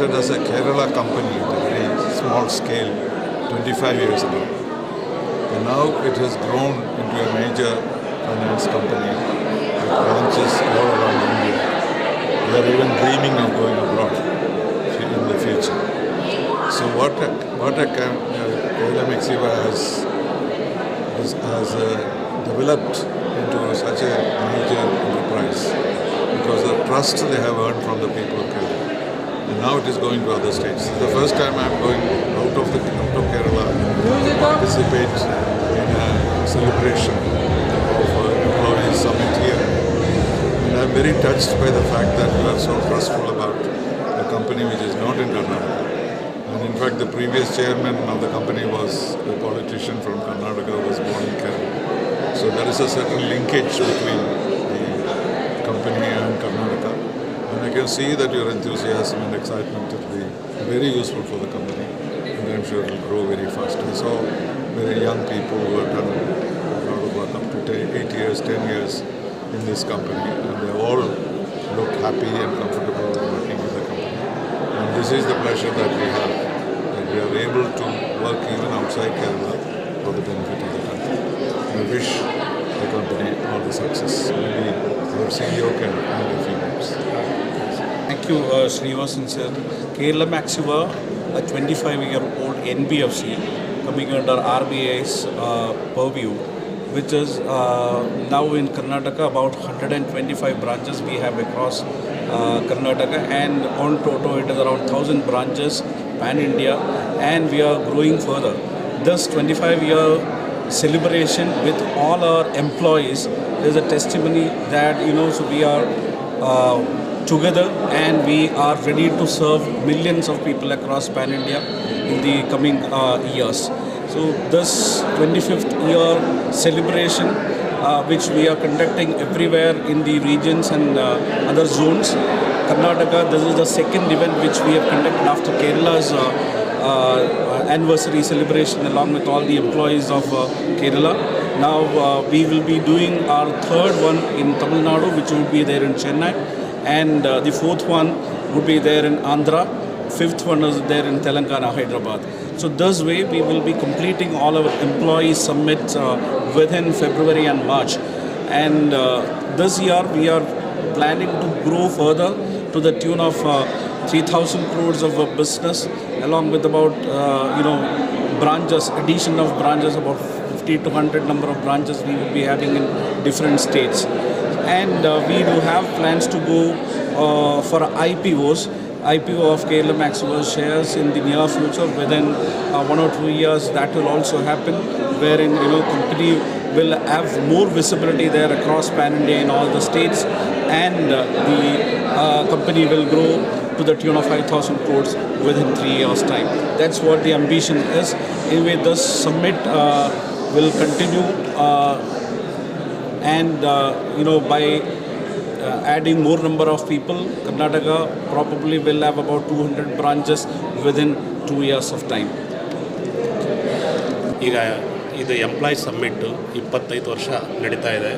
started as a Kerala company at a very small scale 25 years ago. And now it has grown into a major finance company with branches all around India. We are even dreaming of going abroad in the future. So what KLM Exhiva has developed into such a major enterprise because of the trust they have earned from the people of Kerala. And now it is going to other states. It's the first time I am going out of Kerala to participate in a celebration of employees summit here. And I am very touched by the fact that you are so trustful about a company which is not in Karnataka. And in fact, the previous chairman of the company was a politician from Karnataka who was born in Kerala. So there is a certain linkage between the company and Karnataka. And I can see that your enthusiasm and excitement will be very useful for the company. And I'm sure it will grow very fast. I saw very young people who have done a lot of work up to 8 years, 10 years in this company. And they all look happy and comfortable working with the company. And this is the pleasure that we have, that we are able to work even outside Kerala for the benefit of the country. I wish the company all the success. Maybe our CEO can add a few words. Thank you, Srinivasan sir. KLM Exhiva, a 25-year-old NBFC coming under RBI's purview, which is now in Karnataka about 125 branches we have across Karnataka, and on total it is around 1,000 branches pan-India, and we are growing further. This 25-year celebration with all our employees is a testimony that, so we are together and we are ready to serve millions of people across pan-India in the coming years. So this 25th year celebration which we are conducting everywhere in the regions and other zones. Karnataka, this is the second event which we have conducted after Kerala's anniversary celebration along with all the employees of Kerala. Now we will be doing our third one in Tamil Nadu, which will be there in Chennai, and the fourth one would be there in Andhra, fifth one is there in Telangana, Hyderabad. So this way we will be completing all our employee summits within February and March. And this year we are planning to grow further to the tune of 3,000 crores of business, along with about branches, addition of branches, about 50 to 100 number of branches we will be having in different states. And we do have plans to go for IPO of KLM Exhiva shares in the near future. Within 1 or 2 years that will also happen, wherein company will have more visibility there across pan-India in all the states, and the company will grow to the tune of 5,000 crores within 3 years' time. That's what the ambition is. Anyway, this summit will continue and by adding more number of people, Karnataka probably will have about 200 branches within 2 years of time. ಈಗ ಇದು employee ಸಮ್ಮಿಟ್ಟು 25 ವರ್ಷ ನಡೀತಾ ಇದೆ.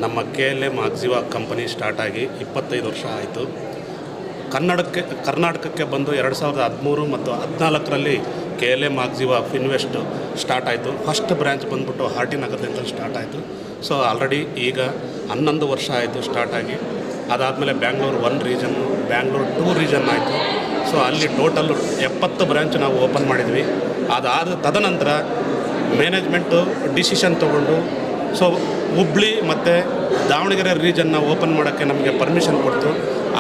ನಮ್ಮ KLM Exhiva company start ಆಗಿ 25 ವರ್ಷ ಆಯಿತು. ಕರ್ನಾಟಕಕ್ಕೆ ಬಂದು 2013 ಮತ್ತು 14ರಲ್ಲಿ KLM Exhiva ಫಿನ್ವೆಸ್ಟ್ ಸ್ಟಾರ್ಟ್ ಆಯಿತು. ಫಸ್ಟ್ ಬ್ರ್ಯಾಂಚ್ ಬಂದ್ಬಿಟ್ಟು ಆರ್.ಟಿ. ನಗರದಿಂದ ಸ್ಟಾರ್ಟ್ ಆಯಿತು. ಸೊ ಆಲ್ರೆಡಿ ಈಗ 11 ವರ್ಷ ಆಯಿತು ಸ್ಟಾರ್ಟ್ ಆಗಿ. ಅದಾದಮೇಲೆ ಬ್ಯಾಂಗ್ಳೂರು 1 ರೀಜನ್ನು, ಬ್ಯಾಂಗ್ಳೂರು 2 ರೀಜನ್ ಆಯಿತು. ಸೊ ಅಲ್ಲಿ ಟೋಟಲ್ಲು 70 ಬ್ರ್ಯಾಂಚ್ ನಾವು ಓಪನ್ ಮಾಡಿದ್ವಿ. ತದನಂತರ ಮ್ಯಾನೇಜ್ಮೆಂಟು ಡಿಸಿಷನ್ ತೊಗೊಂಡು ಸೊ ಹುಬ್ಳಿ ಮತ್ತು ದಾವಣಗೆರೆ ರೀಜನ್ನ ಓಪನ್ ಮಾಡೋಕ್ಕೆ ನಮಗೆ ಪರ್ಮಿಷನ್ ಕೊಡ್ತು.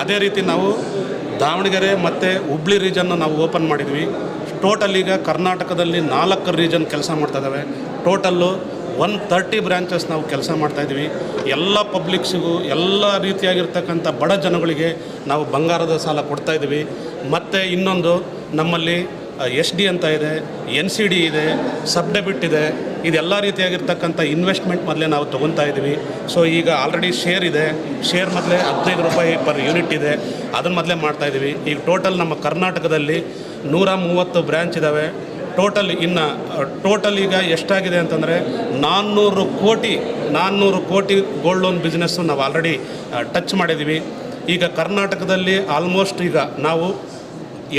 ಅದೇ ರೀತಿ ನಾವು ದಾವಣಗೆರೆ ಮತ್ತು ಹುಬ್ಳಿ ರೀಜನ್ನು ನಾವು ಓಪನ್ ಮಾಡಿದ್ವಿ. ಟೋಟಲ್ ಈಗ ಕರ್ನಾಟಕದಲ್ಲಿ 4 ರೀಜನ್ ಕೆಲಸ ಮಾಡ್ತಾಯಿದ್ದಾವೆ. ಟೋಟಲ್ಲು 130 ಬ್ರ್ಯಾಂಚಸ್ ನಾವು ಕೆಲಸ ಮಾಡ್ತಾಯಿದ್ವಿ. ಎಲ್ಲ ಪಬ್ಲಿಕ್ಸಿಗೂ ಎಲ್ಲ ರೀತಿಯಾಗಿರ್ತಕ್ಕಂಥ ಬಡ ಜನಗಳಿಗೆ ನಾವು ಬಂಗಾರದ ಸಾಲ ಕೊಡ್ತಾಯಿದ್ವಿ. ಮತ್ತು ಇನ್ನೊಂದು ನಮ್ಮಲ್ಲಿ SD ಅಂತ ಇದೆ, NCD ಇದೆ, ಸಬ್ ಡೆಬಿಟ್ ಇದೆ. ಇದೆಲ್ಲ ರೀತಿಯಾಗಿರ್ತಕ್ಕಂಥ ಇನ್ವೆಸ್ಟ್ಮೆಂಟ್ ಮೊದಲೇ ನಾವು ತೊಗೊತಾ ಇದ್ವಿ. ಸೊ ಈಗ ಆಲ್ರೆಡಿ ಶೇರ್ ಇದೆ. ಶೇರ್ ಮೊದಲೇ 15 ರೂಪಾಯಿ ಪರ್ ಯೂನಿಟ್ ಇದೆ, ಅದನ್ನು ಮೊದಲೇ ಮಾಡ್ತಾಯಿದ್ವಿ. ಈಗ ಟೋಟಲ್ ನಮ್ಮ ಕರ್ನಾಟಕದಲ್ಲಿ 130 ಬ್ರ್ಯಾಂಚ್ ಇದ್ದಾವೆ. ಟೋಟಲ್ ಈಗ ಎಷ್ಟಾಗಿದೆ ಅಂತಂದರೆ 400 ಕೋಟಿ ಗೋಲ್ಡ್ ಲೋನ್ ಬಿಸ್ನೆಸ್ಸು ನಾವು ಆಲ್ರೆಡಿ ಟಚ್ ಮಾಡಿದ್ದೀವಿ. ಈಗ ಕರ್ನಾಟಕದಲ್ಲಿ ಆಲ್ಮೋಸ್ಟ್ ಈಗ ನಾವು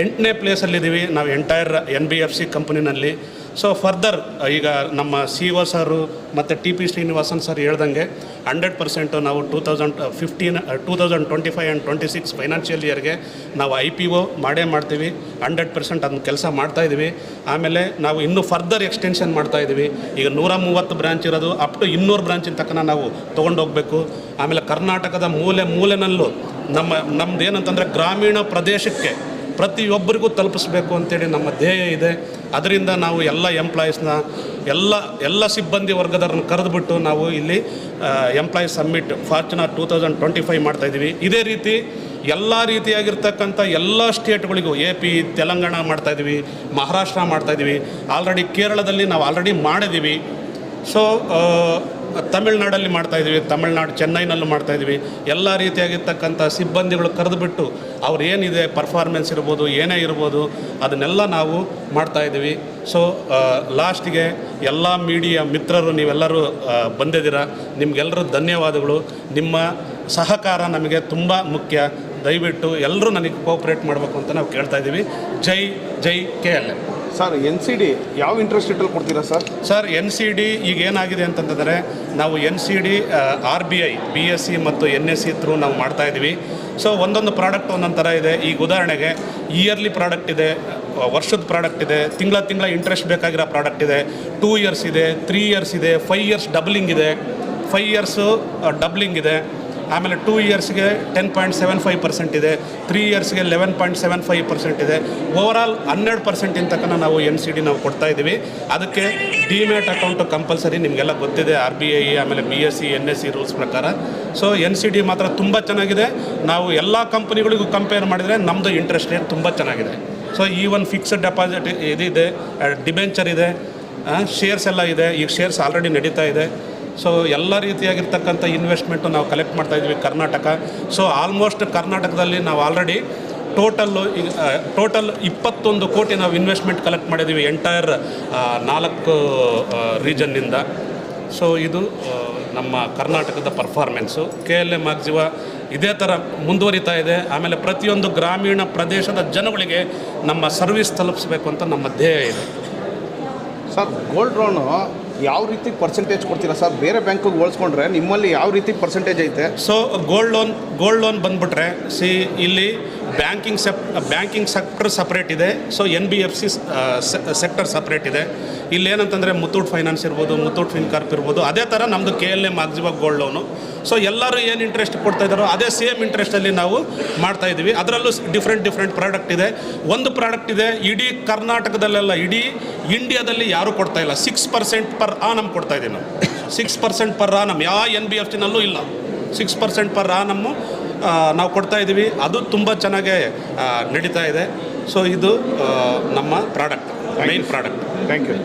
8ನೇ ಪ್ಲೇಸಲ್ಲಿದ್ದೀವಿ ನಾವು ಎಂಟೈರ್ NBFC ಕಂಪ್ನಿನಲ್ಲಿ. ಸೊ ಫರ್ದರ್ ಈಗ ನಮ್ಮ CEO ಸರು ಮತ್ತು TP ಶ್ರೀನಿವಾಸನ್ ಸರ್ ಹೇಳ್ದಂಗೆ 100% ನಾವು 2025 ಆ್ಯಂಡ್ 26 ಫೈನಾನ್ಷಿಯಲ್ ಇಯರ್ಗೆ ನಾವು IPO ಮಾಡೇ ಮಾಡ್ತೀವಿ. 100% ಅದನ್ನ ಕೆಲಸ ಮಾಡ್ತಾಯಿದ್ದೀವಿ. ಆಮೇಲೆ ನಾವು ಇನ್ನೂ ಫರ್ದರ್ ಎಕ್ಸ್ಟೆನ್ಷನ್ ಮಾಡ್ತಾಯಿದ್ದೀವಿ. ಈಗ 130 ಬ್ರಾಂಚ್ ಇರೋದು ಅಪ್ ಟು 200 ಬ್ರಾಂಚಿನ ತನಕ ನಾವು ತೊಗೊಂಡೋಗ್ಬೇಕು. ಆಮೇಲೆ ಕರ್ನಾಟಕದ ಮೂಲೆನಲ್ಲೂ ನಮ್ಮದೇನಂತಂದರೆ ಗ್ರಾಮೀಣ ಪ್ರದೇಶಕ್ಕೆ ಪ್ರತಿಯೊಬ್ಬರಿಗೂ ತಲುಪಿಸ್ಬೇಕು ಅಂತೇಳಿ ನಮ್ಮ ಧ್ಯೇಯ ಇದೆ. ಅದರಿಂದ ನಾವು ಎಲ್ಲ ಎಂಪ್ಲಾಯೀಸ್ನ ಎಲ್ಲ ಸಿಬ್ಬಂದಿ ವರ್ಗದವ್ರನ್ನ ಕರೆದುಬಿಟ್ಟು ನಾವು ಇಲ್ಲಿ ಎಂಪ್ಲಾಯೀಸ್ ಸಮ್ಮಿಟ್ ಫಾರ್ಚುನರ್ 2025 ಮಾಡ್ತಾಯಿದ್ದೀವಿ. ಇದೇ ರೀತಿ ಎಲ್ಲ ರೀತಿಯಾಗಿರ್ತಕ್ಕಂಥ ಎಲ್ಲ ಸ್ಟೇಟ್ಗಳಿಗೂ AP, ತೆಲಂಗಾಣ ಮಾಡ್ತಾಯಿದ್ದೀವಿ, ಮಹಾರಾಷ್ಟ್ರ ಮಾಡ್ತಾಯಿದ್ದೀವಿ, ಆಲ್ರೆಡಿ ಕೇರಳದಲ್ಲಿ ನಾವು ಆಲ್ರೆಡಿ ಮಾಡಿದ್ದೀವಿ. ಸೊ ತಮಿಳ್ನಾಡಲ್ಲಿ ಮಾಡ್ತಾಯಿದ್ದೀವಿ, ಚೆನ್ನೈನಲ್ಲೂ ಮಾಡ್ತಾಯಿದ್ದೀವಿ. ಎಲ್ಲ ರೀತಿಯಾಗಿರ್ತಕ್ಕಂಥ ಸಿಬ್ಬಂದಿಗಳು ಕರೆದುಬಿಟ್ಟು ಅವ್ರು ಏನಿದೆ ಪರ್ಫಾರ್ಮೆನ್ಸ್ ಇರ್ಬೋದು, ಏನೇ ಇರ್ಬೋದು ಅದನ್ನೆಲ್ಲ ನಾವು ಮಾಡ್ತಾಯಿದ್ದೀವಿ. ಸೊ ಲಾಸ್ಟಿಗೆ ಎಲ್ಲ ಮೀಡಿಯಾ ಮಿತ್ರರು ನೀವೆಲ್ಲರೂ ಬಂದಿದ್ದೀರ, ನಿಮಗೆಲ್ಲರೂ ಧನ್ಯವಾದಗಳು. ನಿಮ್ಮ ಸಹಕಾರ ನಮಗೆ ತುಂಬ ಮುಖ್ಯ. ದಯವಿಟ್ಟು ಎಲ್ಲರೂ ನನಗೆ ಕೋಆಪ್ರೇಟ್ ಮಾಡಬೇಕು ಅಂತ ನಾವು ಕೇಳ್ತಾ ಇದ್ದೀವಿ. ಜೈ KLM. ಸರ್ NCD ಯಾವ ಇಂಟ್ರೆಸ್ಟ್ ರೇಟಲ್ಲಿ ಕೊಡ್ತೀರಾ ಸರ್? ಸರ್ NCD ಈಗ ಏನಾಗಿದೆ ಅಂತಂದರೆ ನಾವು NCD RBI, BSc ಮತ್ತು NSC ಥ್ರೂ ನಾವು ಮಾಡ್ತಾಯಿದ್ದೀವಿ. ಸೊ ಒಂದೊಂದು ಪ್ರಾಡಕ್ಟ್ ಒಂದೊಂದು ಥರ ಇದೆ. ಈಗ ಉದಾಹರಣೆಗೆ ಇಯರ್ಲಿ ಪ್ರಾಡಕ್ಟ್ ಇದೆ, ವರ್ಷದ ಪ್ರಾಡಕ್ಟ್ ಇದೆ, ತಿಂಗಳ ಇಂಟ್ರೆಸ್ಟ್ ಬೇಕಾಗಿರೋ ಪ್ರಾಡಕ್ಟ್ ಇದೆ, 2 years ಇದೆ, 3 years ಇದೆ, 5 years ಡಬ್ಲಿಂಗ್ ಇದೆ, 5 years ಡಬ್ಲಿಂಗ್ ಇದೆ. ಆಮೇಲೆ 2 yearsಗೆ 10.75% ಇದೆ, 3 yearsಗೆ 11.75% ಇದೆ. ಓವರಾಲ್ 100% ತನಕ ನಾವು NCD ನಾವು ಕೊಡ್ತಾಯಿದ್ದೀವಿ. ಅದಕ್ಕೆ ಡಿಮ್ಯಾಟ್ ಅಕೌಂಟು ಕಂಪಲ್ಸರಿ, ನಿಮಗೆಲ್ಲ ಗೊತ್ತಿದೆ RBI ಆಮೇಲೆ BSc NSC ರೂಲ್ಸ್ ಪ್ರಕಾರ. ಸೊ NCD ಮಾತ್ರ ತುಂಬ ಚೆನ್ನಾಗಿದೆ. ನಾವು ಎಲ್ಲ ಕಂಪನಿಗಳಿಗೂ ಕಂಪೇರ್ ಮಾಡಿದರೆ ನಮ್ಮದು ಇಂಟ್ರೆಸ್ಟ್ ರೇಟ್ ತುಂಬ ಚೆನ್ನಾಗಿದೆ. ಸೊ ಈವನ್ ಫಿಕ್ಸ್ಡ್ ಡೆಪಾಸಿಟ್ ಇದಿದೆ, ಡಿಬೆಂಚರ್ ಇದೆ, ಶೇರ್ಸ್ ಎಲ್ಲ ಇದೆ. ಈಗ ಶೇರ್ಸ್ ಆಲ್ರೆಡಿ ನಡೀತಾ ಇದೆ. ಸೊ ಎಲ್ಲ ರೀತಿಯಾಗಿರ್ತಕ್ಕಂಥ ಇನ್ವೆಸ್ಟ್ಮೆಂಟು ನಾವು ಕಲೆಕ್ಟ್ ಮಾಡ್ತಾಯಿದ್ವಿ ಕರ್ನಾಟಕ. ಸೊ ಆಲ್ಮೋಸ್ಟ್ ಕರ್ನಾಟಕದಲ್ಲಿ ನಾವು ಆಲ್ರೆಡಿ ಟೋಟಲ್ 21 ಕೋಟಿ ನಾವು ಇನ್ವೆಸ್ಟ್ಮೆಂಟ್ ಕಲೆಕ್ಟ್ ಮಾಡಿದ್ದೀವಿ ಎಂಟೈರ್ 4 ರೀಜನ್ನಿಂದ. ಸೊ ಇದು ನಮ್ಮ ಕರ್ನಾಟಕದ ಪರ್ಫಾರ್ಮೆನ್ಸು. KLM ಆಗ್ಜಿವಾ ಇದೇ ಥರ ಮುಂದುವರಿತಾ ಇದೆ. ಆಮೇಲೆ ಪ್ರತಿಯೊಂದು ಗ್ರಾಮೀಣ ಪ್ರದೇಶದ ಜನಗಳಿಗೆ ನಮ್ಮ ಸರ್ವಿಸ್ ತಲುಪಿಸ್ಬೇಕು ಅಂತ ನಮ್ಮ ಧ್ಯೇಯ ಇದೆ. ಸರ್ ಗೋಲ್ಡ್ ಲೋನು ಯಾವ ರೀತಿ ಪರ್ಸೆಂಟೇಜ್ ಕೊಡ್ತೀರಾ ಸರ್? ಬೇರೆ ಬ್ಯಾಂಕಿಗೆ ಹೋಲಿಸ್ಕೊಂಡ್ರೆ ನಿಮ್ಮಲ್ಲಿ ಯಾವ ರೀತಿ ಪರ್ಸೆಂಟೇಜ್ ಐತೆ? ಸೊ ಗೋಲ್ಡ್ ಲೋನ್ ಬಂದುಬಿಟ್ರೆ ಇಲ್ಲಿ ಬ್ಯಾಂಕಿಂಗ್ ಸೆಕ್ಟರ್ ಸಪ್ರೇಟ್ ಇದೆ. ಸೊ NBFC ಸೆಕ್ಟರ್ ಸಪ್ರೇಟ್ ಇದೆ. ಇಲ್ಲೇನಂತಂದರೆ ಮುತ್ತೂಟ್ ಫೈನಾನ್ಸ್ ಇರ್ಬೋದು, ಮುತ್ತೂಟ್ ಫಿನ್ಕಾರ್ಪ್ ಇರ್ಬೋದು. ಅದೇ ಥರ ನಮ್ಮದು KLM ಆಗ್ಜಿವಾ ಗೋಲ್ಡ್ ಲೋನು. ಸೊ ಎಲ್ಲರೂ ಏನು ಇಂಟ್ರೆಸ್ಟ್ ಕೊಡ್ತಾ ಇದ್ದಾರೋ ಅದೇ ಸೇಮ್ ಇಂಟ್ರೆಸ್ಟಲ್ಲಿ ನಾವು ಮಾಡ್ತಾಯಿದ್ದೀವಿ. ಅದರಲ್ಲೂ ಡಿಫ್ರೆಂಟ್ ಪ್ರಾಡಕ್ಟ್ ಇದೆ. ಒಂದು ಪ್ರಾಡಕ್ಟ್ ಇದೆ ಇಡೀ ಕರ್ನಾಟಕದಲ್ಲೆಲ್ಲ, ಇಡೀ ಇಂಡಿಯಾದಲ್ಲಿ ಯಾರೂ ಕೊಡ್ತಾ ಇಲ್ಲ. 6% ಪರ್ ಆನಮ್ ಕೊಡ್ತಾ ಇದ್ದೀವಿ ನಾವು. 6% ಪರ್ ಆನಮ್ ಯಾವ NBFCನಲ್ಲೂ ಇಲ್ಲ. 6% ಪರ್ ಆನಮ್ಮು ನಾವು ಕೊಡ್ತಾ ಇದ್ದೀವಿ. ಅದು ತುಂಬ ಚೆನ್ನಾಗೇ ನಡೀತಾ ಇದೆ. ಸೊ ಇದು ನಮ್ಮ product, main product. Thank you.